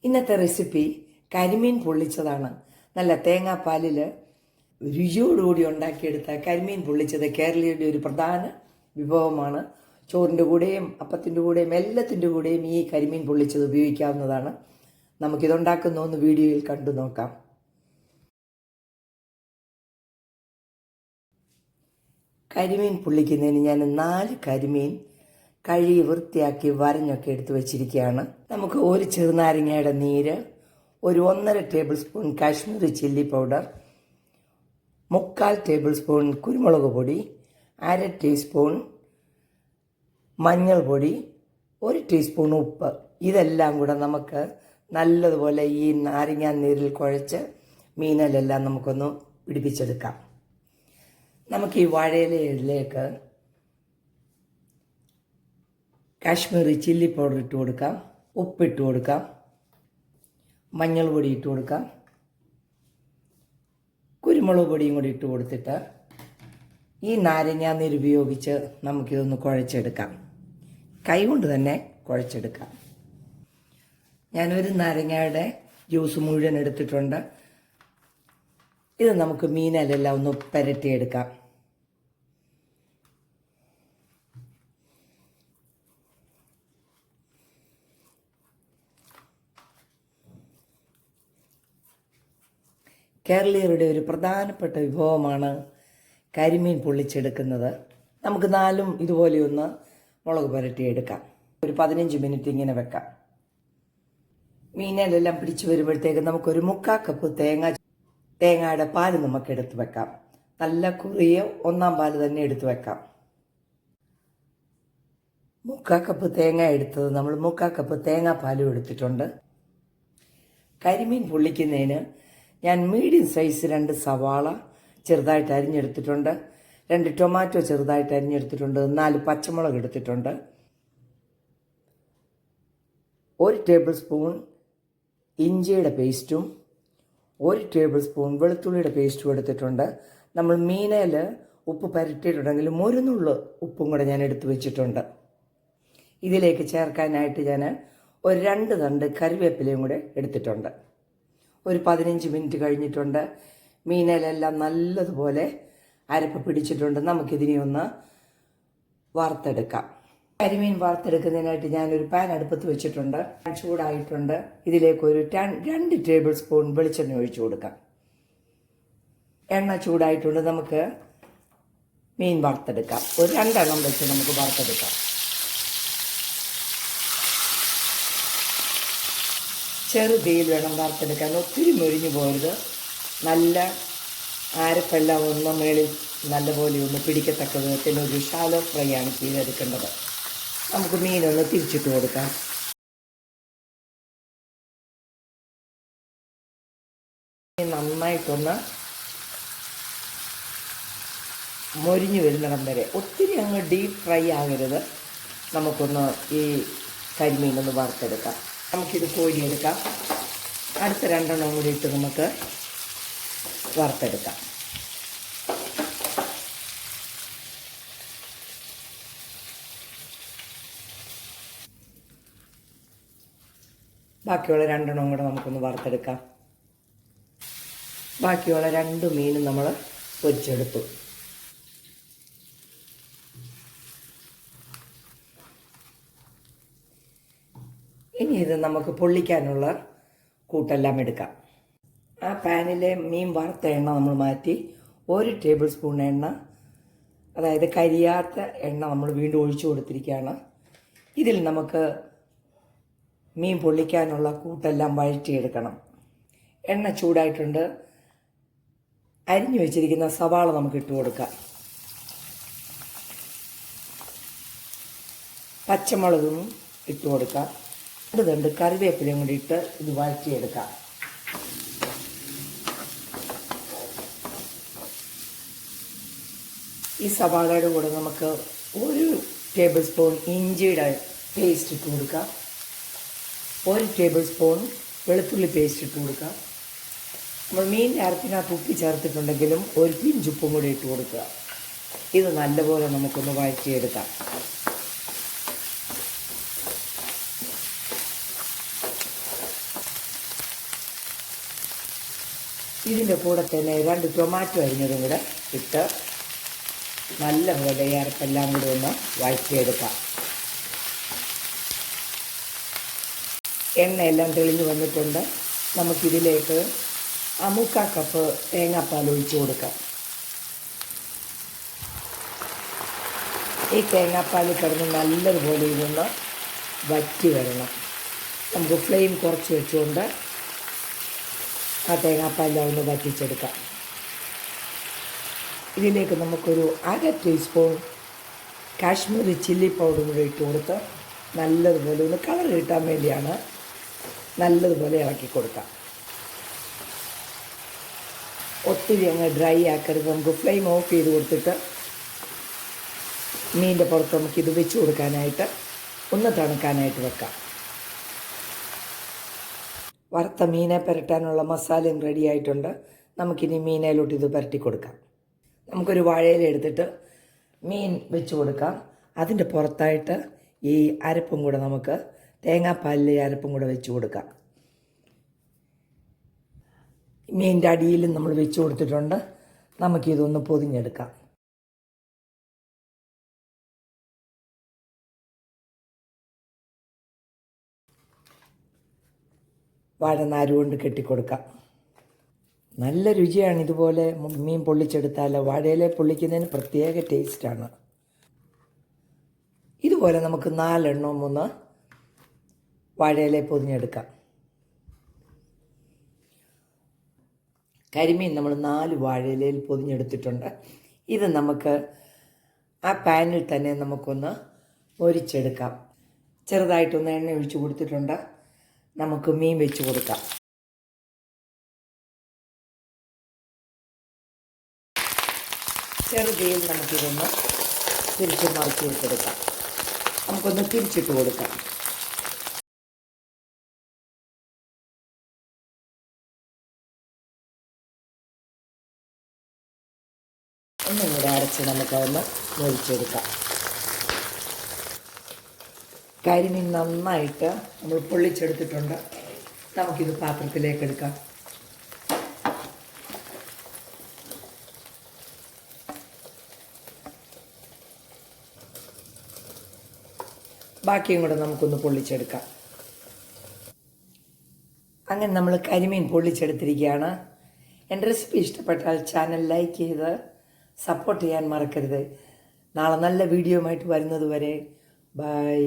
ഇന്നത്തെ റെസിപ്പി കരിമീൻ പൊള്ളിച്ചതാണ്. നല്ല തേങ്ങാപ്പാലിൽ രുചിയോടുകൂടി ഉണ്ടാക്കിയെടുത്ത കരിമീൻ പൊള്ളിച്ചത് കേരളീയരുടെ ഒരു പ്രധാന വിഭവമാണ്. ചോറിൻ്റെ കൂടെയും അപ്പത്തിൻ്റെ കൂടെയും എല്ലാത്തിൻ്റെ കൂടെയും ഈ കരിമീൻ പൊള്ളിച്ചത് ഉപയോഗിക്കാവുന്നതാണ്. നമുക്കിതുണ്ടാക്കുന്ന ഒന്ന് വീഡിയോയിൽ കണ്ടു നോക്കാം. കരിമീൻ പൊള്ളിക്കുന്നതിന് ഞാൻ 4 കരിമീൻ കഴുകി വൃത്തിയാക്കി വരഞ്ഞൊക്കെ എടുത്ത് വെച്ചിരിക്കുകയാണ്. നമുക്ക് ഒരു ചെറുനാരങ്ങയുടെ നീര്, ഒരു 1.5 table spoon Kashmiri chilli powder, 3/4 table spoon കുരുമുളക് പൊടി, 1/2 ടീസ്പൂൺ മഞ്ഞൾപ്പൊടി, 1 ടീസ്പൂൺ ഉപ്പ്, ഇതെല്ലാം കൂടെ നമുക്ക് നല്ലതുപോലെ ഈ നാരങ്ങാ നീരിൽ കുഴച്ച് മീനിലെല്ലാം നമുക്കൊന്ന് പിടിപ്പിച്ചെടുക്കാം. നമുക്ക് ഈ വാഴയിലയിലേക്ക് കാശ്മീരി ചില്ലി പൗഡർ ഇട്ട് കൊടുക്കാം, ഉപ്പിട്ട് കൊടുക്കാം, മഞ്ഞൾ പൊടി ഇട്ട് കൊടുക്കാം, കുരുമുളക് പൊടിയും കൂടി ഇട്ട് കൊടുത്തിട്ട് ഈ നാരങ്ങാനീര് ഉപയോഗിച്ച് നമുക്കിതൊന്ന് കുഴച്ചെടുക്കാം. കൈകൊണ്ട് തന്നെ കുഴച്ചെടുക്കാം. ഞാനൊരു നാരങ്ങയുടെ ജ്യൂസ് മുഴുവൻ എടുത്തിട്ടുണ്ട്. ഇത് നമുക്ക് മീനിലെല്ലാം ഒന്ന് പുരട്ടിയെടുക്കാം. കേരളീയരുടെ ഒരു പ്രധാനപ്പെട്ട വിഭവമാണ് കരിമീൻ പൊള്ളിച്ചെടുക്കുന്നത്. നമുക്ക് 4 ഇതുപോലെയൊന്ന് മുളക് പുരട്ടിയെടുക്കാം. ഒരു 15 മിനിറ്റ് ഇങ്ങനെ വെക്കാം. മീനിലെല്ലാം പിടിച്ചു വരുമ്പോഴത്തേക്ക് നമുക്കൊരു 3/4 കപ്പ് തേങ്ങയുടെ പാല് നമുക്ക് എടുത്ത് വെക്കാം. നല്ല കുറിയ 1-ാം പാല് തന്നെ എടുത്ത് വെക്കാം. 3/4 കപ്പ് തേങ്ങ എടുത്തത് നമ്മൾ 3/4 കപ്പ് തേങ്ങാപ്പാലും എടുത്തിട്ടുണ്ട്. കരിമീൻ പൊള്ളിക്കുന്നതിന് ഞാൻ മീഡിയം സൈസ് 2 സവാള ചെറുതായിട്ട് അരിഞ്ഞെടുത്തിട്ടുണ്ട്, 2 ടൊമാറ്റോ ചെറുതായിട്ട് അരിഞ്ഞെടുത്തിട്ടുണ്ട്, 4 പച്ചമുളക് എടുത്തിട്ടുണ്ട്, 1 ടേബിൾ സ്പൂൺ ഇഞ്ചിയുടെ പേസ്റ്റും 1 ടേബിൾ സ്പൂൺ വെളുത്തുള്ളിയുടെ പേസ്റ്റും എടുത്തിട്ടുണ്ട്. നമ്മൾ മീനയിൽ ഉപ്പ് പുരട്ടിയിട്ടുണ്ടെങ്കിൽ ഒരു നുള്ള് ഉപ്പും കൂടെ ഞാൻ എടുത്തു വെച്ചിട്ടുണ്ട്. ഇതിലേക്ക് ചേർക്കാനായിട്ട് ഞാൻ ഒരു 2 തണ്ട് കറിവേപ്പിലയും കൂടെ എടുത്തിട്ടുണ്ട്. ഒരു 15 മിനിറ്റ് കഴിഞ്ഞിട്ടുണ്ട്. മീനിലെല്ലാം നല്ലതുപോലെ അരപ്പ് പിടിച്ചിട്ടുണ്ട്. നമുക്കിതിനെ ഒന്ന് വറുത്തെടുക്കാം. കരിമീൻ വറുത്തെടുക്കുന്നതിനായിട്ട് ഞാനൊരു പാൻ അടുപ്പത്ത് വെച്ചിട്ടുണ്ട്. ചൂടായിട്ടുണ്ട്. ഇതിലേക്ക് ഒരു 2 ടേബിൾ സ്പൂൺ വെളിച്ചെണ്ണ ഒഴിച്ചു കൊടുക്കാം. എണ്ണ ചൂടായിട്ടുണ്ട്. നമുക്ക് മീൻ വറുത്തെടുക്കാം. ഒരു 2 എണ്ണം വെച്ച് നമുക്ക് വറുത്തെടുക്കാം. ചെറുതീയിൽ വേണം വറുത്തെടുക്കാൻ. ഒത്തിരി മൊരിഞ്ഞു പോകരുത്. നല്ല അരപ്പെല്ലാം ഒന്ന് മേളിൽ നല്ലപോലെ ഒന്ന് പിടിക്കത്തക്ക വിധത്തിൽ ഒരു ഷാലോ ഫ്രൈ ആണ് ചെയ്തെടുക്കേണ്ടത്. നമുക്ക് മീനൊന്ന് തിരിച്ചിട്ട് കൊടുക്കാം. നന്നായിട്ടൊന്ന് മൊരിഞ്ഞു വരുന്നിടം വരെ, ഒത്തിരി അങ്ങ് ഡീപ്പ് ഫ്രൈ ആകരുത്. നമുക്കൊന്ന് ഈ കരിമീനൊന്ന് വറുത്തെടുക്കാം. നമുക്കിത് കോരിയെടുക്കാം. അടുത്ത 2 എണ്ണം കൂടി ഇട്ട് നമുക്ക് വറുത്തെടുക്കാം. ബാക്കിയുള്ള 2 എണ്ണം കൂടെ നമുക്കൊന്ന് വറുത്തെടുക്കാം. ബാക്കിയുള്ള 2 മീനും നമ്മൾ പൊരിച്ചെടുത്തു. ഇനി ഇത് നമുക്ക് പൊള്ളിക്കാനുള്ള കൂട്ടെല്ലാം എടുക്കാം. ആ പാനിലെ മീൻ വറുത്ത എണ്ണ നമ്മൾ മാറ്റി 1 ടേബിൾ സ്പൂൺ എണ്ണ, അതായത് കരിയാത്ത എണ്ണ നമ്മൾ വീണ്ടും ഒഴിച്ചു കൊടുത്തിരിക്കുകയാണ്. ഇതിൽ നമുക്ക് മീൻ പൊള്ളിക്കാനുള്ള കൂട്ടെല്ലാം വഴറ്റിയെടുക്കണം. എണ്ണ ചൂടായിട്ടുണ്ട്. അരിഞ്ഞു വെച്ചിരിക്കുന്ന സവാള നമുക്ക് ഇട്ട് കൊടുക്കാം. പച്ചമുളകും ഇട്ട് കൊടുക്കാം. 2 തണ്ട് കറിവേപ്പിലയും കൂടി ഇട്ട് ഇത് വഴറ്റിയെടുക്കാം. ഈ സവാളയുടെ കൂടെ നമുക്ക് 1 ടേബിൾ സ്പൂൺ ഇഞ്ചിയുടെ പേസ്റ്റ് ഇട്ട് കൊടുക്കാം. 1 ടേബിൾ സ്പൂൺ വെളുത്തുള്ളി പേസ്റ്റ് ഇട്ട് കൊടുക്കാം. നമ്മൾ മീൻ അരപ്പിനകത്ത് ഉപ്പ് ചേർത്തിട്ടുണ്ടെങ്കിലും 1 പിഞ്ച് ഉപ്പും കൂടി ഇട്ട് കൊടുക്കുക. ഇത് നല്ലപോലെ നമുക്കൊന്ന് വഴറ്റിയെടുക്കാം. ഇതിൻ്റെ കൂടെ തന്നെ 2 ടൊമാറ്റോ അരിഞ്ഞതും കൂടെ ഇട്ട് നല്ലപോലെ ഈ അരപ്പെല്ലാം കൂടി ഒന്ന് വഴറ്റിയെടുക്കാം. എണ്ണയെല്ലാം തെളിഞ്ഞ് വന്നിട്ടുണ്ട്. നമുക്കിതിലേക്ക് 1/4 കപ്പ് തേങ്ങാപ്പാൽ ഒഴിച്ച് കൊടുക്കാം. ഈ തേങ്ങാപ്പാൽ കിടന്ന് നല്ലതുപോലെ ഇതൊന്ന് വറ്റി വരണം. നമുക്ക് ഫ്ലെയിം കുറച്ച് വെച്ചുകൊണ്ട് ആ തേങ്ങാപ്പാലെല്ലാം ഒന്ന് വറ്റിച്ചെടുക്കാം. ഇതിലേക്ക് നമുക്കൊരു 1/2 ടീസ്പൂൺ കാശ്മീരി ചില്ലി പൗഡർ കൂടെ ഇട്ട് കൊടുത്ത് നല്ലതുപോലെ ഒന്ന് കളർ കിട്ടാൻ വേണ്ടിയാണ് നല്ലതുപോലെ ഇളക്കി കൊടുക്കാം. ഒത്തിരി അങ്ങ് ഡ്രൈ ആക്കരുത്. നമുക്ക് ഫ്ലെയിം ഓഫ് ചെയ്ത് കൊടുത്തിട്ട് മീനിൻ്റെ പുറത്ത് നമുക്കിത് വെച്ച് കൊടുക്കാനായിട്ട് ഒന്ന് തണുക്കാനായിട്ട് വെക്കാം. വറുത്ത മീനെ പുരട്ടാനുള്ള മസാലയും റെഡി ആയിട്ടുണ്ട്. നമുക്കിനി മീനയിലോട്ട് ഇത് പുരട്ടി കൊടുക്കാം. നമുക്കൊരു വാഴയില എടുത്തിട്ട് മീൻ വെച്ച് കൊടുക്കാം. അതിൻ്റെ പുറത്തായിട്ട് ഈ അരപ്പും കൂടെ നമുക്ക് തേങ്ങാപ്പാലിലെ അരപ്പും കൂടെ വെച്ച് കൊടുക്കാം. മീനിൻ്റെ അടിയിലും നമ്മൾ വെച്ച് കൊടുത്തിട്ടുണ്ട്. നമുക്കിതൊന്ന് പൊതിഞ്ഞെടുക്കാം. വാഴനാര് കൊണ്ട് കെട്ടിക്കൊടുക്കാം. നല്ല രുചിയാണ്. ഇതുപോലെ മീൻ പൊള്ളിച്ചെടുത്താൽ വാഴയില പൊള്ളിക്കുന്നതിന് പ്രത്യേക ടേസ്റ്റാണ്. ഇതുപോലെ നമുക്ക് 4 എണ്ണവും ഒന്ന് വാഴയില പൊതിഞ്ഞെടുക്കാം. കരിമീൻ നമ്മൾ 4 വാഴയിലയിൽ പൊതിഞ്ഞെടുത്തിട്ടുണ്ട്. ഇത് നമുക്ക് ആ പാനിൽ തന്നെ നമുക്കൊന്ന് പൊരിച്ചെടുക്കാം. ചെറുതായിട്ടൊന്ന് എണ്ണ ഒഴിച്ച് കൊടുത്തിട്ടുണ്ട്. നമുക്ക് മീൻ വെച്ച് കൊടുക്കാം. ചെറുതീയിൽ നമുക്കിതൊന്ന് തിരിച്ച് മറിച്ച് വെച്ചെടുക്കാം. നമുക്കൊന്ന് തിരിച്ചിട്ട് കൊടുക്കാം. ഒന്നും കൂടെ അടച്ച് നമുക്കതൊന്ന് മൊരിച്ചെടുക്കാം. കരിമീൻ നന്നായിട്ട് നമ്മൾ പൊള്ളിച്ചെടുത്തിട്ടുണ്ട്. നമുക്കിത് പാത്രത്തിലേക്ക് എടുക്കാം. ബാക്കിയും കൂടെ നമുക്കൊന്ന് പൊള്ളിച്ചെടുക്കാം. അങ്ങനെ നമ്മൾ കരിമീൻ പൊള്ളിച്ചെടുത്തിരിക്കുകയാണ്. എൻ്റെ റെസിപ്പി ഇഷ്ടപ്പെട്ടാൽ ചാനൽ ലൈക്ക് ചെയ്ത് സപ്പോർട്ട് ചെയ്യാൻ മറക്കരുത്. നാളെ നല്ല വീഡിയോയുമായിട്ട് വരുന്നത് വരെ ബൈ.